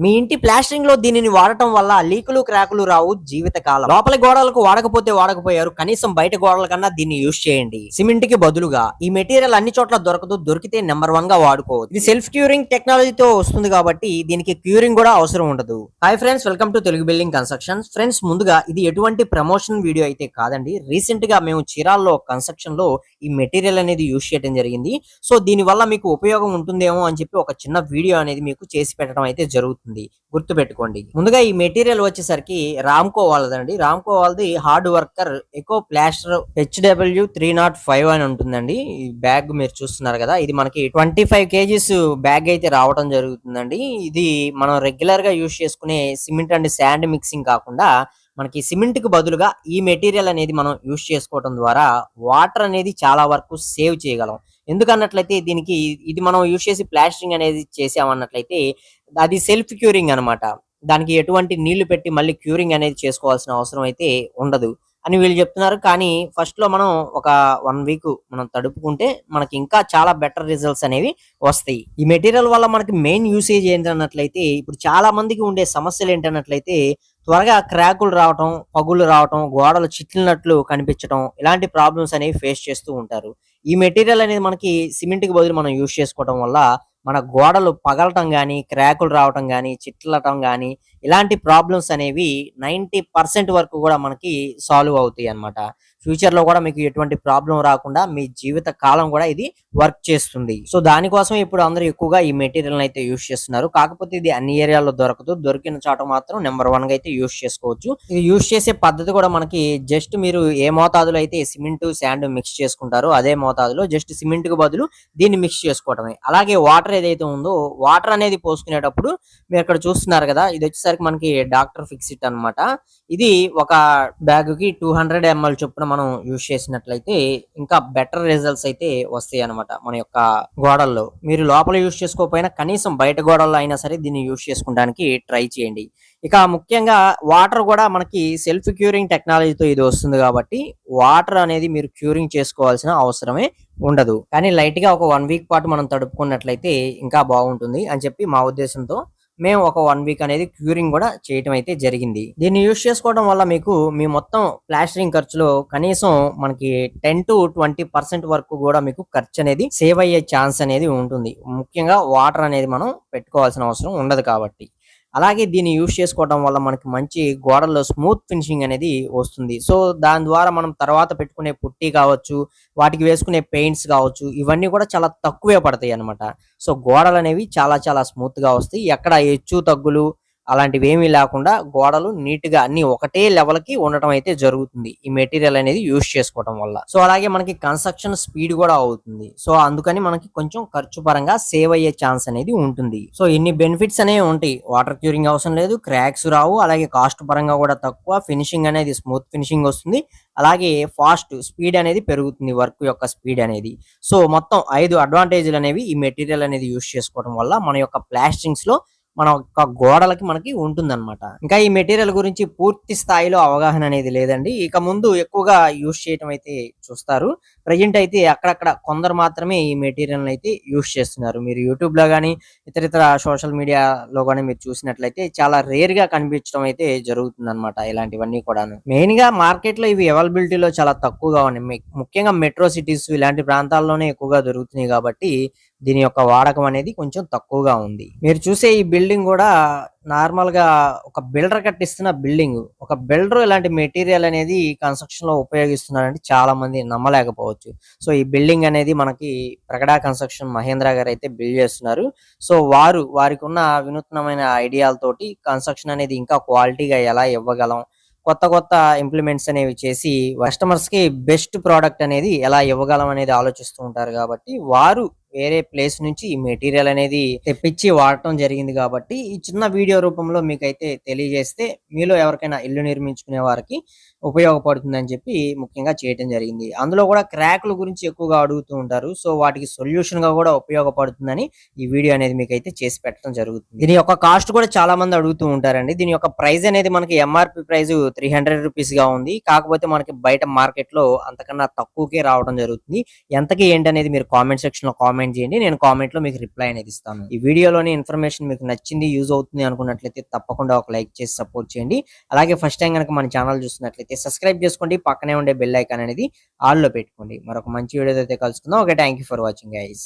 మీ ఇంటి ప్లాస్టరింగ్ లో దీనిని వాడటం వల్ల లీకులు క్రాకులు రావు జీవితకాలం. లోపలి గోడలకు వాడకపోతే వాడకపోయారు, కనీసం బయట గోడల కన్నా దీన్ని యూజ్ చేయండి. సిమెంట్ కి బదులుగా ఈ మెటీరియల్ అన్ని చోట్ల దొరకదు, దొరికితే నెంబర్ 1 గా వాడుకోవచ్చు. ఇది సెల్ఫ్ క్యూరింగ్ టెక్నాలజీతో వస్తుంది కాబట్టి దీనికి క్యూరింగ్ కూడా అవసరం ఉండదు. Hi friends, welcome to Telugu building constructions. Friends, ముందుగా ఇది ఎటువంటి ప్రమోషన్ వీడియో అయితే కాదండి. రీసెంట్ గా మేము చీరాల్లో కన్స్ట్రక్షన్ లో ఈ మెటీరియల్ అనేది యూజ్ చేయడం జరిగింది. సో దీని వల్ల మీకు ఉపయోగం ఉంటుందేమో అని చెప్పి ఒక చిన్న వీడియో అనేది మీకు చేసి పెట్టడం అయితే జరుగుతుంది. గుర్తు పెట్టుకోండి. ముందుగా ఈ మెటీరియల్ వచ్చేసరికి రామ్కో వాళ్ళదండి. రామ్కో వాళ్ళది hard worker echo plaster HW305 అని ఉంటుందండి. ఈ బ్యాగ్ మీరు చూస్తున్నారు కదా, ఇది మనకి 25 kgs బ్యాగ్ అయితే రావడం జరుగుతుందండి. ఇది మనం రెగ్యులర్ గా యూజ్ చేసుకునే సిమెంట్ అండ్ శాండ్ మిక్సింగ్ కాకుండా మనకి సిమెంట్ కి బదులుగా ఈ మెటీరియల్ అనేది మనం యూజ్ చేసుకోవడం ద్వారా వాటర్ అనేది చాలా వరకు సేవ్ చేయగలం. ఎందుకన్నట్లయితే దీనికి ఇది మనం యూజ్ చేసి ప్లాస్టరింగ్ అనేది చేసామన్నట్లయితే అది సెల్ఫ్ క్యూరింగ్ అనమాట. దానికి ఎటువంటి నీళ్లు పెట్టి మళ్ళీ క్యూరింగ్ అనేది చేసుకోవాల్సిన అవసరం అయితే ఉండదు అని వీళ్ళు చెప్తున్నారు. కానీ ఫస్ట్ లో మనం ఒక 1 వీక్ మనం తడుపుకుంటే మనకి ఇంకా చాలా బెటర్ రిజల్ట్స్ అనేవి వస్తాయి. ఈ మెటీరియల్ వల్ల మనకి మెయిన్ యూసేజ్ ఏంటన్నట్లయితే, ఇప్పుడు చాలా మందికి ఉండే సమస్యలు ఏంటన్నట్లయితే త్వరగా క్రాకులు రావటం, పగులు రావటం, గోడలు చిట్లినట్లు కనిపించడం, ఇలాంటి ప్రాబ్లమ్స్ అనేవి ఫేస్ చేస్తూ ఉంటారు. ఈ మెటీరియల్ అనేది మనకి సిమెంట్ కి బదులు మనం యూజ్ చేసుకోవడం వల్ల మన గోడలు పగలటం గానీ, క్రాకులు రావటం గానీ, చిట్లటం గానీ, ఇలాంటి ప్రాబ్లమ్స్ అనేవి 90% వరకు కూడా మనకి సాల్వ్ అవుతాయి అన్నమాట. ఫ్యూచర్ లో కూడా మీకు ఎటువంటి ప్రాబ్లం రాకుండా మీ జీవిత కాలం కూడా ఇది వర్క్ చేస్తుంది. సో దానికోసం ఇప్పుడు అందరూ ఎక్కువగా ఈ మెటీరియల్ అయితే యూజ్ చేస్తున్నారు. కాకపోతే ఇది అన్ని ఏరియాలో దొరకదు. దొరికిన చోట మాత్రం నెంబర్ 1 గా అయితే యూజ్ చేసుకోవచ్చు. ఇది యూజ్ చేసే పద్ధతి కూడా మనకి జస్ట్ మీరు ఏ మోతాదులో అయితే సిమెంట్ శాండ్ మిక్స్ చేసుకుంటారో అదే మోతాదులో జస్ట్ సిమెంట్ కు బదులు దీన్ని మిక్స్ చేసుకోవడమే. అలాగే వాటర్ ఏదైతే ఉందో వాటర్ అనేది పోసుకునేటప్పుడు మీరు ఇక్కడ చూస్తున్నారు కదా, ఇది వచ్చేసరికి మనకి డాక్టర్ ఫిక్సిట్ అన్నమాట. ఇది ఒక బ్యాగ్ కి 200 ml చొప్పున మనం యూజ్ చేసినట్లయితే ఇంకా బెటర్ రిజల్ట్స్ అయితే వస్తాయి అనమాట. మన యొక్క గోడల్లో మీరు లోపల యూజ్ చేసుకోకపోయినా కనీసం బయట గోడల్లో అయినా సరే దీన్ని యూజ్ చేసుకోవడానికి ట్రై చేయండి. ఇక ముఖ్యంగా వాటర్ కూడా మనకి సెల్ఫ్ క్యూరింగ్ టెక్నాలజీతో ఇది వస్తుంది కాబట్టి వాటర్ అనేది మీరు క్యూరింగ్ చేసుకోవాల్సిన అవసరమే ఉండదు. కానీ లైట్ గా ఒక 1 వీక్ పాటు మనం తడుపుకున్నట్లయితే ఇంకా బాగుంటుంది అని చెప్పి మా ఉద్దేశంతో మేము ఒక 1 వీక్ అనేది క్యూరింగ్ కూడా చేయటం అయితే జరిగింది. దీన్ని యూజ్ చేసుకోవడం వల్ల మీకు మీ మొత్తం ప్లాస్టరింగ్ ఖర్చులో కనీసం మనకి 10 to 20% వరకు కూడా మీకు ఖర్చు అనేది సేవ్ అయ్యే ఛాన్స్ అనేది ఉంటుంది. ముఖ్యంగా వాటర్ అనేది మనం పెట్టుకోవాల్సిన అవసరం ఉండదు కాబట్టి. అలాగే దీన్ని యూజ్ చేసుకోవడం వల్ల మనకి మంచి గోడల్లో స్మూత్ ఫినిషింగ్ అనేది వస్తుంది. సో దాని ద్వారా మనం తర్వాత పెట్టుకునే పుట్టి కావచ్చు, వాటికి వేసుకునే పెయింట్స్ కావచ్చు, ఇవన్నీ కూడా చాలా తక్కువే పడతాయి అన్నమాట. సో గోడలు అనేవి చాలా చాలా స్మూత్ గా వస్తాయి. ఎక్కడ హెచ్చు తగ్గులు అలాంటివి ఏమీ లేకుండా గోడలు నీట్ గా అన్ని ఒకటే లెవెల్ కి ఉండటం అయితే జరుగుతుంది ఈ మెటీరియల్ అనేది యూజ్ చేసుకోవడం వల్ల. సో అలాగే మనకి కన్స్ట్రక్షన్ స్పీడ్ కూడా అవుతుంది. సో అందుకని మనకి కొంచెం ఖర్చు పరంగా సేవ్ అయ్యే ఛాన్స్ అనేది ఉంటుంది. సో ఇన్ని బెనిఫిట్స్ అనేవి ఉంటాయి. వాటర్ క్యూరింగ్ అవసరం లేదు, క్రాక్స్ రావు, అలాగే కాస్ట్ పరంగా కూడా తక్కువ, ఫినిషింగ్ అనేది స్మూత్ ఫినిషింగ్ వస్తుంది, అలాగే ఫాస్ట్ స్పీడ్ అనేది పెరుగుతుంది, వర్క్ యొక్క స్పీడ్ అనేది. సో మొత్తం 5 అడ్వాంటేజ్లు అనేవి ఈ మెటీరియల్ అనేది యూజ్ చేసుకోవడం వల్ల మన యొక్క ప్లాస్టరింగ్స్ లో మన యొక్క గోడలకి మనకి ఉంటుందన్నమాట. ఇంకా ఈ మెటీరియల్ గురించి పూర్తి స్థాయిలో అవగాహన అనేది లేదండి. ఇక ముందు ఎక్కువగా యూజ్ చేయటం అయితే చూస్తారు. ప్రజెంట్ అయితే అక్కడక్కడ కొందరు మాత్రమే ఈ మెటీరియల్ అయితే యూజ్ చేస్తున్నారు. మీరు యూట్యూబ్ లో గానీ ఇతర సోషల్ మీడియాలో గానీ మీరు చూసినట్లయితే చాలా రేర్ గా కనిపించడం అయితే జరుగుతుంది అనమాట. ఇలాంటివన్నీ కూడాను మెయిన్ గా మార్కెట్ లో ఇవి అవైలబిలిటీలో చాలా తక్కువగా ఉన్నాయి. ముఖ్యంగా మెట్రో సిటీస్ ఇలాంటి ప్రాంతాల్లోనే ఎక్కువగా దొరుకుతున్నాయి కాబట్టి దీని యొక్క వాడకం అనేది కొంచెం తక్కువగా ఉంది. మీరు చూసే ఈ బిల్డింగ్ కూడా నార్మల్ గా ఒక బిల్డర్ కట్టిస్తున్న బిల్డింగ్. ఒక బిల్డర్ ఇలాంటి మెటీరియల్ అనేది కన్స్ట్రక్షన్ లో ఉపయోగిస్తున్నారంటే చాలా మంది నమ్మలేకపోవచ్చు. సో ఈ బిల్డింగ్ అనేది మనకి ప్రగడా కన్స్ట్రక్షన్ మహేంద్ర గారు అయితే బిల్డ్ చేస్తున్నారు. సో వారికి ఉన్న వినూత్నమైన ఐడియాలతోటి కన్స్ట్రక్షన్ అనేది ఇంకా క్వాలిటీగా ఎలా ఇవ్వగలం, కొత్త కొత్త ఇంప్లిమెంట్స్ అనేవి చేసి కస్టమర్స్ కి బెస్ట్ ప్రోడక్ట్ అనేది ఎలా ఇవ్వగలం అనేది ఆలోచిస్తూ ఉంటారు. కాబట్టి వారు వేరే ప్లేస్ నుంచి ఈ మెటీరియల్ అనేది తెప్పించి వాడటం జరిగింది. కాబట్టి ఈ చిన్న వీడియో రూపంలో మీకైతే తెలియజేస్తే మీలో ఎవరికైనా ఇల్లు నిర్మించుకునే వారికి ఉపయోగపడుతుందని చెప్పి ముఖ్యంగా చేయటం జరిగింది. అందులో కూడా క్రాక్‌ల గురించి ఎక్కువగా అడుగుతూ ఉంటారు. సో, వాటికి సొల్యూషన్‌గా కూడా ఉపయోగపడుతుందని ఈ వీడియో అనేది మీకైతే చేసి పెట్టడం జరుగుతుంది. దీని యొక్క కాస్ట్ కూడా చాలా మంది అడుగుతూ ఉంటారండి. దీని యొక్క ప్రైస్ అనేది మనకి ఎంఆర్‌పీ ప్రైస్ ₹300 ఉంది. కాకపోతే మనకి బయట మార్కెట్‌లో అంతకన్నా తక్కువకే రావడం జరుగుతుంది. ఎంతకి ఏంటనేది మీరు కామెంట్ సెక్షన్‌లో కామెంట్ చేయండి. నేను కామెంట్‌లో మీకు రిప్లై అనేది ఇస్తాను. ఈ వీడియోలోని ఇన్ఫర్మేషన్ మీకు నచ్చింది, యూజ్ అవుతుంది అనుకున్నట్లయితే తప్పకుండా ఒక లైక్ చేసి సపోర్ట్ చేయండి. అలాగే ఫస్ట్ టైం గనక మన ఛానల్ చూస్తున్నట్లయితే సబ్స్క్రైబ్ చేసుకోండి. పక్కనే ఉండే బెల్ ఐకాన్ అనేది ఆల్‌లో పెట్టుకోండి. మరొక మంచి వీడియోతో అయితే కలుసుకుందాం. Okay. Thank you for watching guys.